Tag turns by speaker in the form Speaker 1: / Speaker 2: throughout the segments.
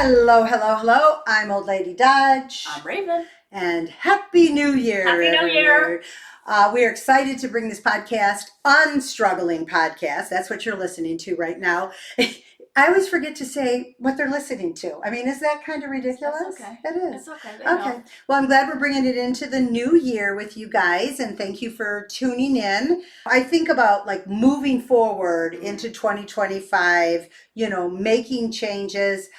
Speaker 1: Hello, hello, hello. I'm Old Lady Dodge.
Speaker 2: I'm Raven.
Speaker 1: And Happy New Year.
Speaker 2: Happy New Year.
Speaker 1: We are excited to bring this podcast, UnStruggling podcast. That's what you're listening to right now. I always forget to say what they're listening to. I mean, is that kind of ridiculous?
Speaker 2: That's okay.
Speaker 1: It is.
Speaker 2: It's okay.
Speaker 1: Okay. Well, I'm glad we're bringing it into the new year with you guys, and thank you for tuning in. I think about like moving forward into 2025, making changes.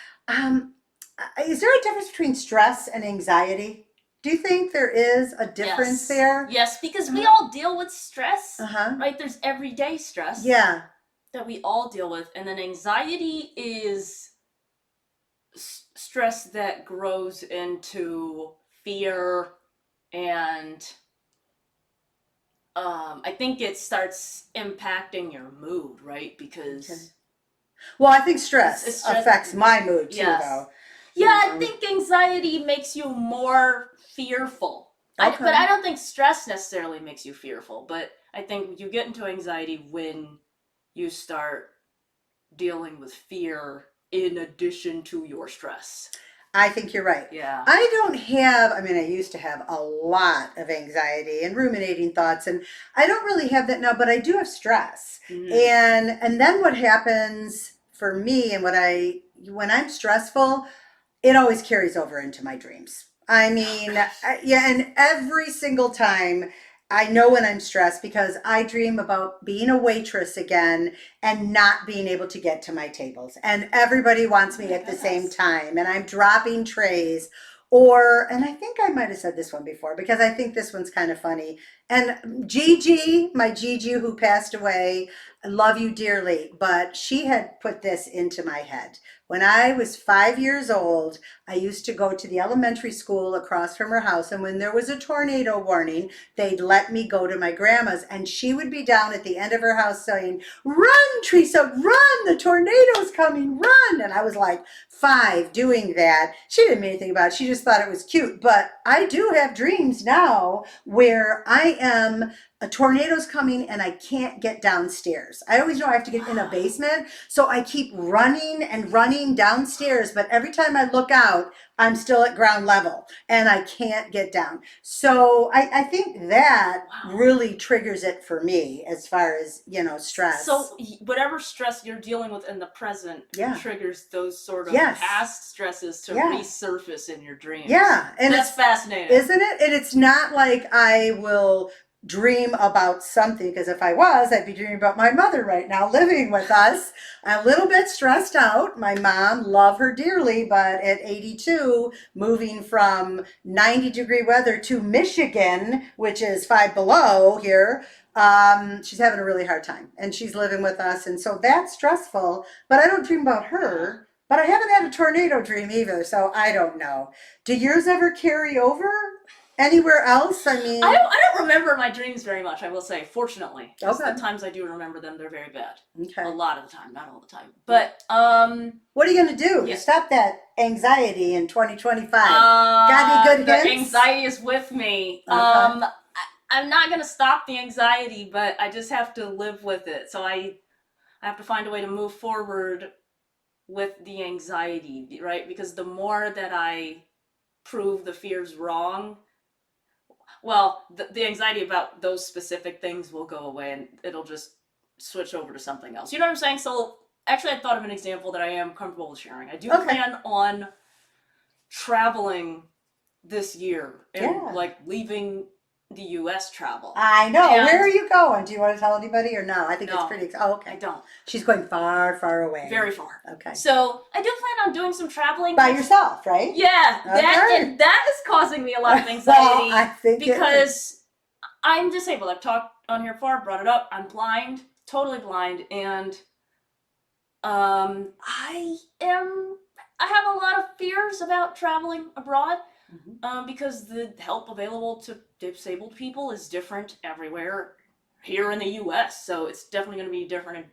Speaker 1: Is there a difference between stress and anxiety? Do you think there is a difference there?
Speaker 2: Yes, because we all deal with stress,
Speaker 1: Uh-huh.
Speaker 2: right? There's everyday stress.
Speaker 1: Yeah.
Speaker 2: That we all deal with. And then anxiety is stress that grows into fear, and I think it starts impacting your mood, right? Because...
Speaker 1: Okay. Well, I think stress affects my mood too, though.
Speaker 2: Yeah, I think anxiety makes you more fearful.
Speaker 1: Okay.
Speaker 2: But I don't think stress necessarily makes you fearful. But I think you get into anxiety when you start dealing with fear in addition to your stress.
Speaker 1: I think you're right.
Speaker 2: Yeah.
Speaker 1: I used to have a lot of anxiety and ruminating thoughts, and I don't really have that now, but I do have stress.
Speaker 2: Mm.
Speaker 1: And then what happens for me and when I'm stressful, it always carries over into my dreams. I mean, and every single time I know when I'm stressed because I dream about being a waitress again and not being able to get to my tables. And everybody wants me at the same time. And I'm dropping trays. And I think I might have said this one before because I think this one's kind of funny. And my Gigi who passed away, I love you dearly, but she had put this into my head. When I was 5 years old, I used to go to the elementary school across from her house. And when there was a tornado warning, they'd let me go to my grandma's. And she would be down at the end of her house saying, "Run, Teresa, run, the tornado's coming, run." And I was like 5 doing that. She didn't mean anything about it. She just thought it was cute. But I do have dreams now where a tornado's coming and I can't get downstairs. I always know I have to get in a basement. So I keep running and running downstairs. But every time I look out, I'm still at ground level and I can't get down. So I think that really triggers it for me as far as, stress.
Speaker 2: So whatever stress you're dealing with in the present triggers those sort of past stresses to resurface in your dreams.
Speaker 1: Yeah. And
Speaker 2: that's fascinating.
Speaker 1: Isn't it? And it's not like I will dream about something, because if I was, I'd be dreaming about my mother right now living with us. I'm a little bit stressed out. My mom, love her dearly, but at 82, moving from 90-degree weather to Michigan, which is 5 below here, she's having a really hard time, and she's living with us, and so that's stressful. But I don't dream about her. But I haven't had a tornado dream either, so I don't know. Do yours ever carry over anywhere else? I mean,
Speaker 2: I don't remember my dreams very much, I will say, fortunately.
Speaker 1: Okay.
Speaker 2: The times I do remember them, they're very bad.
Speaker 1: Okay.
Speaker 2: A lot of the time, not all the time. But
Speaker 1: what are you going to do to stop that anxiety in 2025? Got any good hints?
Speaker 2: The anxiety is with me.
Speaker 1: Okay.
Speaker 2: I'm not going to stop the anxiety, but I just have to live with it. So I have to find a way to move forward with the anxiety, right? Because the more that I prove the fears wrong, well, the anxiety about those specific things will go away and it'll just switch over to something else. You know what I'm saying? So actually I thought of an example that I am comfortable with sharing. I do plan on traveling this year and like leaving the U.S. travel.
Speaker 1: I know. Where are you going? Do you want to tell anybody or no? I think it's pretty exciting. Oh, okay.
Speaker 2: I don't.
Speaker 1: She's going far, far away.
Speaker 2: Very far.
Speaker 1: Okay.
Speaker 2: So I do plan on doing some traveling.
Speaker 1: By yourself, right?
Speaker 2: Yeah.
Speaker 1: Okay.
Speaker 2: That is causing me a lot of anxiety.
Speaker 1: Well, I think
Speaker 2: because I'm disabled. I've talked on here before, brought it up. I'm blind, totally blind, and I have a lot of fears about traveling abroad. Because the help available to disabled people is different everywhere here in the U.S. So it's definitely going to be different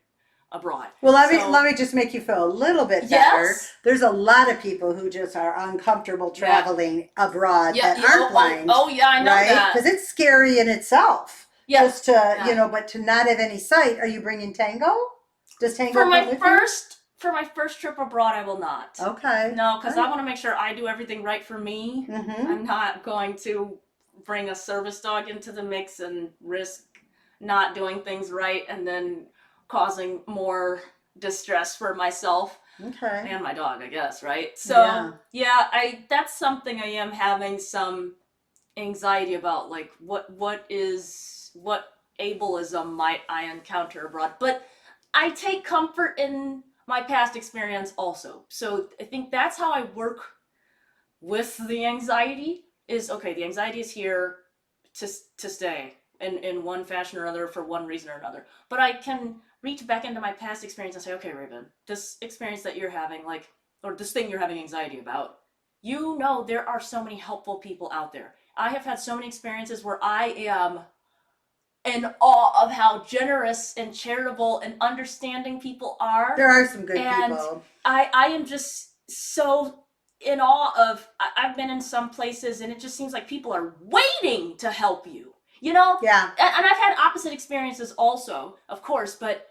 Speaker 2: abroad.
Speaker 1: Well, let me just make you feel a little bit better. There's a lot of people who just are uncomfortable traveling abroad that aren't blind.
Speaker 2: Oh, yeah, I know that.
Speaker 1: Because it's scary in itself.
Speaker 2: Yeah.
Speaker 1: Just to, but to not have any sight. Are you bringing Tango? Does Tango
Speaker 2: for for my first trip abroad, I will not.
Speaker 1: Okay.
Speaker 2: No, because I want to make sure I do everything right for me.
Speaker 1: Mm-hmm.
Speaker 2: I'm not going to bring a service dog into the mix and risk not doing things right and then causing more distress for myself
Speaker 1: Okay.
Speaker 2: and my dog, I guess, right? So
Speaker 1: Yeah.
Speaker 2: I that's something I am having some anxiety about, like what ableism might I encounter abroad. But I take comfort in my past experience also. So I think that's how I work with the anxiety is, okay, the anxiety is here to stay in one fashion or another for one reason or another. But I can reach back into my past experience and say, okay, Raven, this experience that you're having, like, or this thing you're having anxiety about, you know, there are so many helpful people out there. I have had so many experiences where I am in awe of how generous and charitable and understanding people are.
Speaker 1: There are some good
Speaker 2: and
Speaker 1: people.
Speaker 2: I am just so in awe of, I've been in some places and it just seems like people are waiting to help you, you know?
Speaker 1: Yeah.
Speaker 2: And I've had opposite experiences also, of course, but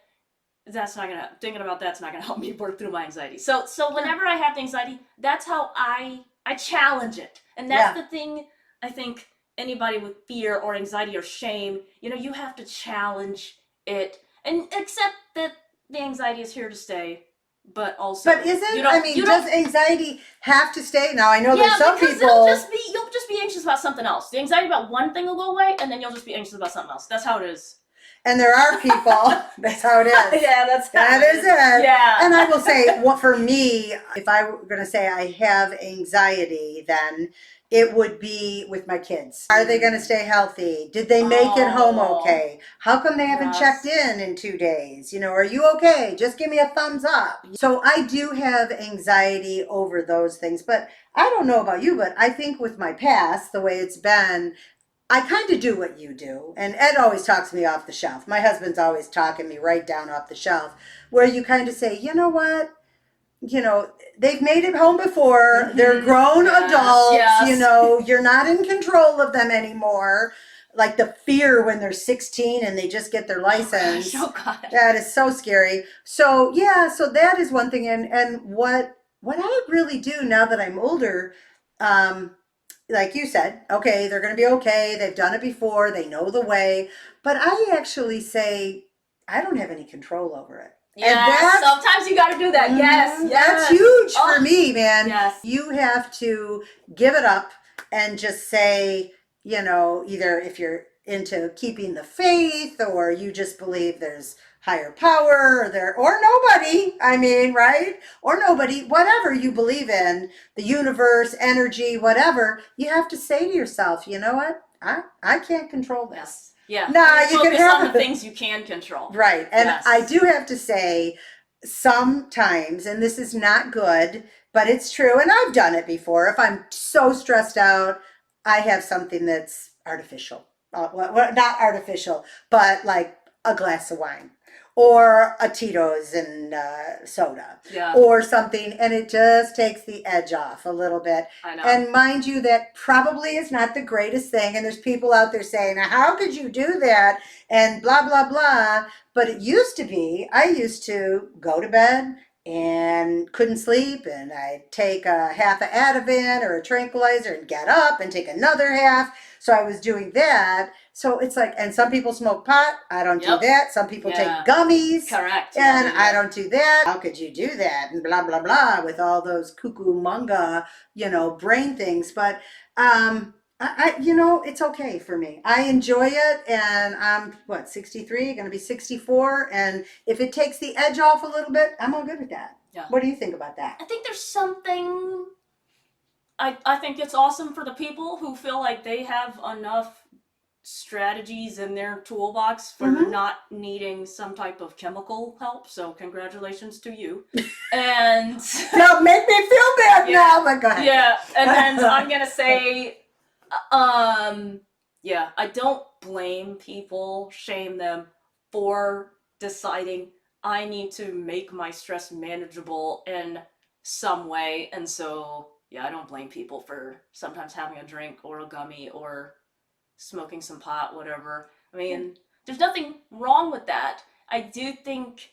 Speaker 2: that's not gonna, thinking about that's not gonna help me work through my anxiety. So whenever I have the anxiety, that's how I challenge it. And that's the thing, I think anybody with fear or anxiety or shame, you know, you have to challenge it and accept that the anxiety is here to stay. But also,
Speaker 1: But is it? I mean, does anxiety have to stay? Now I know there's some
Speaker 2: because
Speaker 1: people.
Speaker 2: you'll just be anxious about something else. The anxiety about one thing will go away, and then you'll just be anxious about something else. That's how it is.
Speaker 1: And there are people. That's how it is.
Speaker 2: Yeah,
Speaker 1: that is it.
Speaker 2: Yeah.
Speaker 1: And I will say, well, for me, if I were going to say I have anxiety, then it would be with my kids. Are they going to stay healthy? Did they make it home okay? How come they haven't checked in 2 days? You know, are you okay? Just give me a thumbs up. So I do have anxiety over those things. But I don't know about you, but I think with my past, the way it's been, I kind of do what you do. And Ed always talks me off the shelf. My husband's always talking me right down off the shelf, where you kind of say, you know what? You know, they've made it home before. Mm-hmm. They're grown adults. Yes. You know, you're not in control of them anymore. Like the fear when they're 16 and they just get their license.
Speaker 2: Oh gosh.
Speaker 1: That is so scary. So yeah, so that is one thing. And what I really do now that I'm older, like you said, okay, they're going to be okay. They've done it before. They know the way. But I actually say, I don't have any control over it.
Speaker 2: Yeah, sometimes you got to do that. Mm-hmm. Yes.
Speaker 1: That's huge for me, man.
Speaker 2: Yes.
Speaker 1: You have to give it up and just say, you know, either if you're into keeping the faith or you just believe there's higher power or nobody, I mean, right? Or nobody, whatever you believe in, the universe, energy, whatever, you have to say to yourself, you know what? I can't control this.
Speaker 2: Yes. Yeah.
Speaker 1: Nah, you can have
Speaker 2: on the things you can control.
Speaker 1: Right. And I do have to say, sometimes, and this is not good, but it's true, and I've done it before. If I'm so stressed out, I have something that's artificial. Well, not artificial, but like a glass of wine or a Tito's and soda or something, and it just takes the edge off a little bit.
Speaker 2: I know.
Speaker 1: And mind you, that probably is not the greatest thing, and there's people out there saying, how could you do that, and blah, blah, blah. But it used to be, I used to go to bed and couldn't sleep, and I'd take a half a Ativan or a tranquilizer and get up and take another half. So I was doing that. So it's like, and some people smoke pot. I don't do that. Some people take gummies.
Speaker 2: Correct.
Speaker 1: And I don't do that. How could you do that? And blah, blah, blah, with all those cuckoo munga, you know, brain things. But, I you know, it's okay for me. I enjoy it, and I'm 63, going to be 64, and if it takes the edge off a little bit, I'm all good with that. Yeah. What do you think about that?
Speaker 2: I think there's something. I think it's awesome for the people who feel like they have enough strategies in their toolbox for not needing some type of chemical help. So congratulations to you. And
Speaker 1: don't make me feel bad now. But go ahead.
Speaker 2: Yeah, and then I'm gonna say. I don't blame people, shame them for deciding I need to make my stress manageable in some way. And so, I don't blame people for sometimes having a drink or a gummy or smoking some pot, whatever. I mean, there's nothing wrong with that. I do think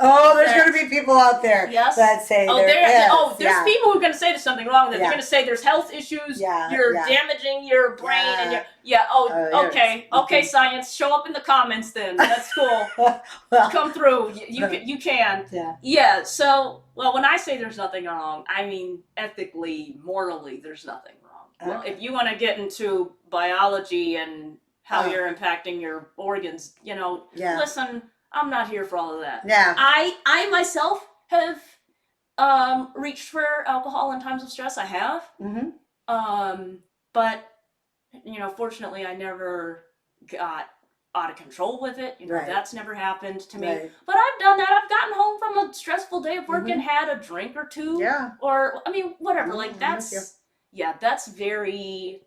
Speaker 1: Oh, there's
Speaker 2: That-
Speaker 1: going to be people out there
Speaker 2: Yes.
Speaker 1: that say
Speaker 2: Oh,
Speaker 1: there is.
Speaker 2: there's
Speaker 1: Yeah.
Speaker 2: people who are going to say there's something wrong with it.
Speaker 1: Yeah.
Speaker 2: They're going to say there's health issues.
Speaker 1: Yeah,
Speaker 2: You're
Speaker 1: yeah.
Speaker 2: damaging your brain, and
Speaker 1: Yeah.
Speaker 2: you're
Speaker 1: Oh, there it
Speaker 2: okay,
Speaker 1: is.
Speaker 2: okay,
Speaker 1: Mhm.
Speaker 2: science, show up in the comments then. That's cool.
Speaker 1: Well,
Speaker 2: Come through. You can.
Speaker 1: yeah.
Speaker 2: Yeah. So, well, when I say there's nothing wrong, I mean ethically, morally, there's nothing wrong. Well,
Speaker 1: Okay.
Speaker 2: if you want to get into biology and how
Speaker 1: Oh.
Speaker 2: you're impacting your organs,
Speaker 1: Yeah.
Speaker 2: listen, I'm not here for all of that.
Speaker 1: Yeah.
Speaker 2: I myself have reached for alcohol in times of stress. I have.
Speaker 1: Mm-hmm.
Speaker 2: But fortunately, I never got out of control with it.
Speaker 1: Right.
Speaker 2: That's never happened to me.
Speaker 1: Right.
Speaker 2: But I've done that. I've gotten home from a stressful day of work and had a drink or two.
Speaker 1: Yeah.
Speaker 2: Or whatever. Like
Speaker 1: I'm with you.
Speaker 2: that's very.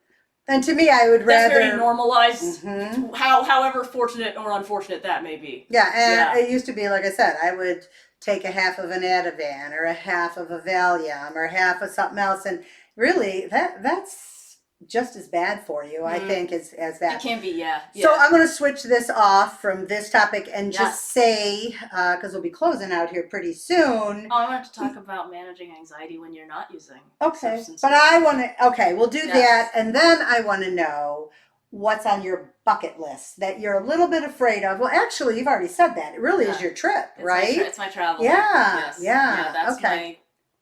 Speaker 1: And to me, I would
Speaker 2: That's
Speaker 1: rather.
Speaker 2: very normalized.
Speaker 1: Mhm.
Speaker 2: However fortunate or unfortunate that may be.
Speaker 1: Yeah, and
Speaker 2: Yeah.
Speaker 1: it used to be, like I said, I would take a half of an Ativan or a half of a Valium or half of something else, and really, that's just as bad for you, I think, as
Speaker 2: It
Speaker 1: that.
Speaker 2: can be, yeah.
Speaker 1: So I'm going to switch this off from this topic and
Speaker 2: Yes.
Speaker 1: just say, because we'll be closing out here pretty soon.
Speaker 2: I wanted to talk about managing anxiety when you're not using
Speaker 1: Okay,
Speaker 2: substances.
Speaker 1: but I want to. Okay, we'll do
Speaker 2: Yes.
Speaker 1: that, and then I want to know what's on your bucket list that you're a little bit afraid of. Well, actually, you've already said that. It really is
Speaker 2: Yeah.
Speaker 1: your trip,
Speaker 2: It's
Speaker 1: right?
Speaker 2: it's my travel.
Speaker 1: Yeah,
Speaker 2: Yes.
Speaker 1: yeah,
Speaker 2: That's
Speaker 1: okay.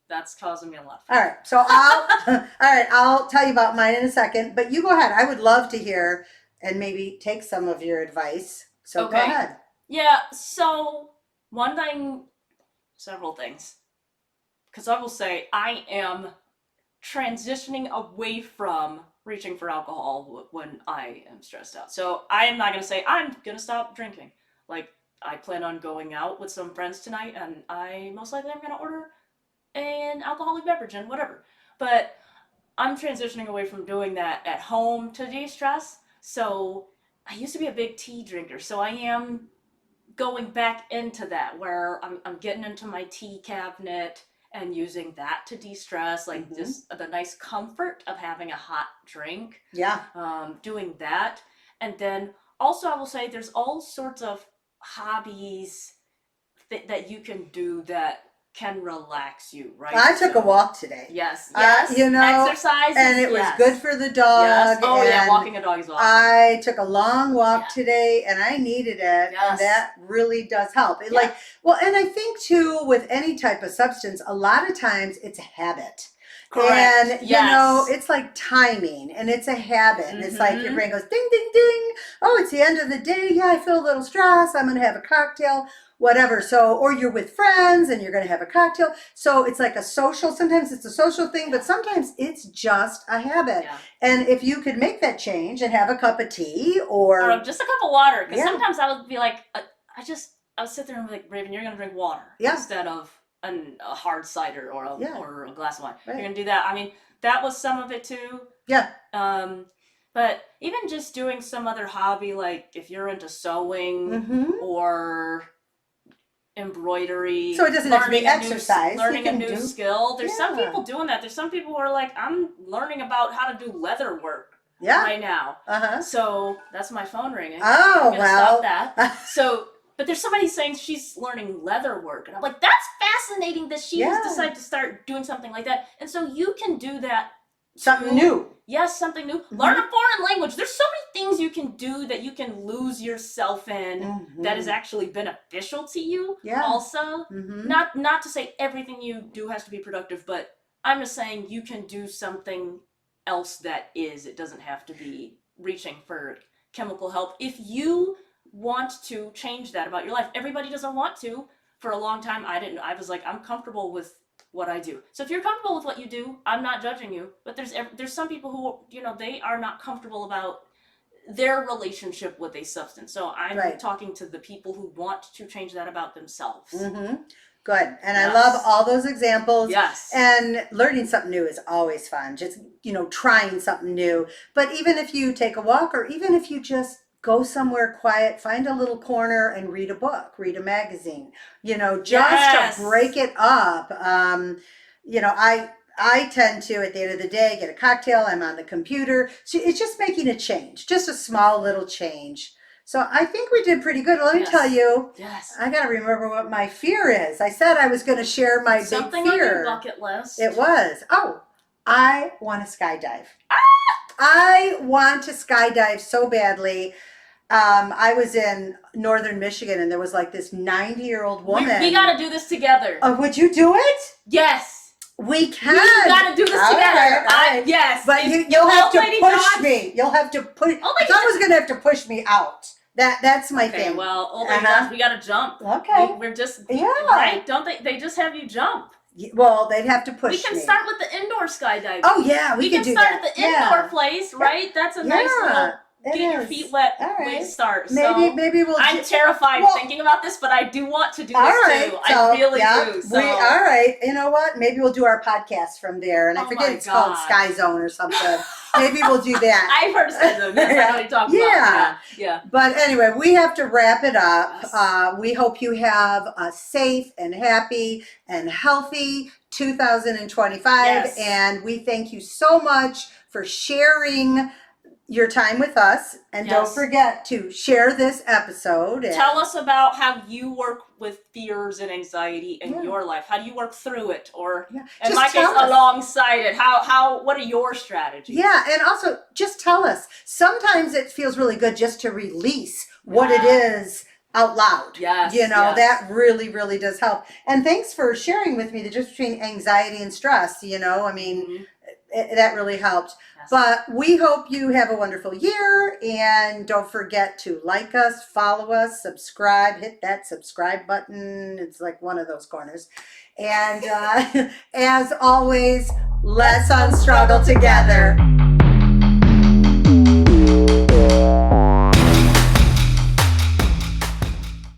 Speaker 2: that's causing me a lot.
Speaker 1: All right, so I'll tell you about mine in a second, but you go ahead. I would love to hear and maybe take some of your advice. So go
Speaker 2: Okay.
Speaker 1: ahead.
Speaker 2: Yeah. So several things, because I will say I am transitioning away from reaching for alcohol when I am stressed out. So I am not going to say I'm going to stop drinking. Like, I plan on going out with some friends tonight, and I most likely am going to order an alcoholic beverage and whatever. But I'm transitioning away from doing that at home to de-stress. So I used to be a big tea drinker, so I am going back into that, where I'm getting into my tea cabinet and using that to de-stress, like just the nice comfort of having a hot drink,
Speaker 1: Yeah.
Speaker 2: doing that. And then also I will say there's all sorts of hobbies that you can do that can relax you, right?
Speaker 1: I took a walk today.
Speaker 2: Yes, exercise,
Speaker 1: and it was good for the dog.
Speaker 2: Yes. Oh yeah,
Speaker 1: and
Speaker 2: walking a dog is awesome.
Speaker 1: I took a long walk
Speaker 2: Yeah.
Speaker 1: today, and I needed it, and
Speaker 2: Yes.
Speaker 1: that really does help. It,
Speaker 2: Yeah.
Speaker 1: and I think too, with any type of substance, a lot of times it's a habit.
Speaker 2: Correct.
Speaker 1: And
Speaker 2: Yes.
Speaker 1: it's like timing, and it's a habit. And it's like your
Speaker 2: Mhm.
Speaker 1: brain goes ding, ding, ding. Oh, it's the end of the day. Yeah, I feel a little stressed. I'm gonna have a cocktail, whatever. So, or you're with friends and you're gonna have a cocktail. So it's like a social. Sometimes it's a social thing, but sometimes it's just a habit.
Speaker 2: Yeah.
Speaker 1: And if you could make that change and have a cup of tea, or
Speaker 2: Just a cup of water, because
Speaker 1: Yeah.
Speaker 2: sometimes I would be like, I would sit there and be like, Raven, you're gonna drink water
Speaker 1: Yeah.
Speaker 2: instead of a hard cider or
Speaker 1: Yeah.
Speaker 2: or a glass of wine.
Speaker 1: Right.
Speaker 2: You're gonna do that. I mean, that was some of it too.
Speaker 1: yeah,
Speaker 2: But even just doing some other hobby, like if you're into sewing
Speaker 1: hmm
Speaker 2: or embroidery,
Speaker 1: So it doesn't have to be
Speaker 2: learning a new-
Speaker 1: exercise. You
Speaker 2: learning a
Speaker 1: can
Speaker 2: new
Speaker 1: do-
Speaker 2: skill. There's some
Speaker 1: Yeah.
Speaker 2: people doing that. There's some people who are like, I'm learning about how to do leather work
Speaker 1: yeah,
Speaker 2: right now.
Speaker 1: uh-huh.
Speaker 2: So that's my phone ringing.
Speaker 1: Oh,
Speaker 2: I'm gonna
Speaker 1: well.
Speaker 2: stop that. So, but there's somebody saying she's learning leather work, and I'm like, that's fascinating that she
Speaker 1: Yeah.
Speaker 2: has decided to start doing something like that. And so you can do that.
Speaker 1: Something
Speaker 2: too.
Speaker 1: new.
Speaker 2: Yes, something new.
Speaker 1: Mm-hmm.
Speaker 2: Learn a foreign language. There's so many things you can do that you can lose yourself in that is actually beneficial to you.
Speaker 1: Yeah.
Speaker 2: Also,
Speaker 1: Mm-hmm.
Speaker 2: not to say everything you do has to be productive, but I'm just saying you can do something else that is. It doesn't have to be reaching for chemical help. If you want to change that about your life, everybody doesn't want to. For a long time, I didn't. I was like, I'm comfortable with what I do. So if you're comfortable with what you do, I'm not judging you. But there's some people who, they are not comfortable about their relationship with a substance. So I'm
Speaker 1: Right.
Speaker 2: talking to the people who want to change that about themselves.
Speaker 1: Mm-hmm. Good. And I
Speaker 2: Yes.
Speaker 1: love all those examples.
Speaker 2: Yes.
Speaker 1: And learning something new is always fun. Just, trying something new. But even if you take a walk, or even if you just go somewhere quiet, find a little corner and read a book, read a magazine, just
Speaker 2: Yes.
Speaker 1: to break it up. I tend to, at the end of the day, get a cocktail. I'm on the computer. So it's just making a change, just a small little change. So I think we did pretty good. Let me
Speaker 2: Yes.
Speaker 1: tell you,
Speaker 2: Yes.
Speaker 1: I got to remember what my fear is. I said I was going to share my
Speaker 2: Something
Speaker 1: big
Speaker 2: on
Speaker 1: fear.
Speaker 2: your bucket list.
Speaker 1: It was, I want to skydive. I want to skydive so badly. I was in northern Michigan and there was like this 90-year-old woman.
Speaker 2: We got to do this together.
Speaker 1: Would you do it?
Speaker 2: Yes.
Speaker 1: We can.
Speaker 2: We got to do this
Speaker 1: All
Speaker 2: together.
Speaker 1: right.
Speaker 2: Yes.
Speaker 1: But you'll have to push me. You'll have to push. Someone's going to have to push me out. That's my thing.
Speaker 2: Well, old lady does. We got to jump.
Speaker 1: Okay.
Speaker 2: We're just,
Speaker 1: Yeah.
Speaker 2: right? Don't they just have you jump?
Speaker 1: Well, they'd have to push me.
Speaker 2: We can start with the indoor skydiving.
Speaker 1: Oh, yeah, we can
Speaker 2: can
Speaker 1: do
Speaker 2: start
Speaker 1: that.
Speaker 2: at the indoor place, right? That's a nice little
Speaker 1: it
Speaker 2: get your
Speaker 1: is.
Speaker 2: feet wet
Speaker 1: All
Speaker 2: way to
Speaker 1: right.
Speaker 2: start.
Speaker 1: Maybe we'll.
Speaker 2: I'm terrified thinking about this, but I do want to do
Speaker 1: All
Speaker 2: this
Speaker 1: right,
Speaker 2: too.
Speaker 1: so,
Speaker 2: I really do. So.
Speaker 1: all right. You know what? Maybe we'll do our podcast from there, and I
Speaker 2: Oh
Speaker 1: forget
Speaker 2: my
Speaker 1: it's called
Speaker 2: God.
Speaker 1: Sky Zone or something. Maybe we'll do that.
Speaker 2: I've heard Sky Zone. Yes, I know what you're talking about. Yeah.
Speaker 1: But anyway, we have to wrap it up.
Speaker 2: Yes.
Speaker 1: We hope you have a safe and happy and healthy 2025,
Speaker 2: Yes.
Speaker 1: and we thank you so much for sharing your time with us, and don't
Speaker 2: Yes.
Speaker 1: forget to share this episode. And
Speaker 2: Tell us about how you work with fears and anxiety in your life. How do you work through it, or in
Speaker 1: Just
Speaker 2: my case,
Speaker 1: tell us.
Speaker 2: alongside it? What are your strategies?
Speaker 1: Yeah, and also just tell us. Sometimes it feels really good just to release what it is out loud.
Speaker 2: Yes,
Speaker 1: That really, really does help. And thanks for sharing with me the difference between anxiety and stress. That really helped.
Speaker 2: Yes.
Speaker 1: But we hope you have a wonderful year, and don't forget to like us, follow us, subscribe, hit that subscribe button. It's like one of those corners. And as always, let's unstruggle together.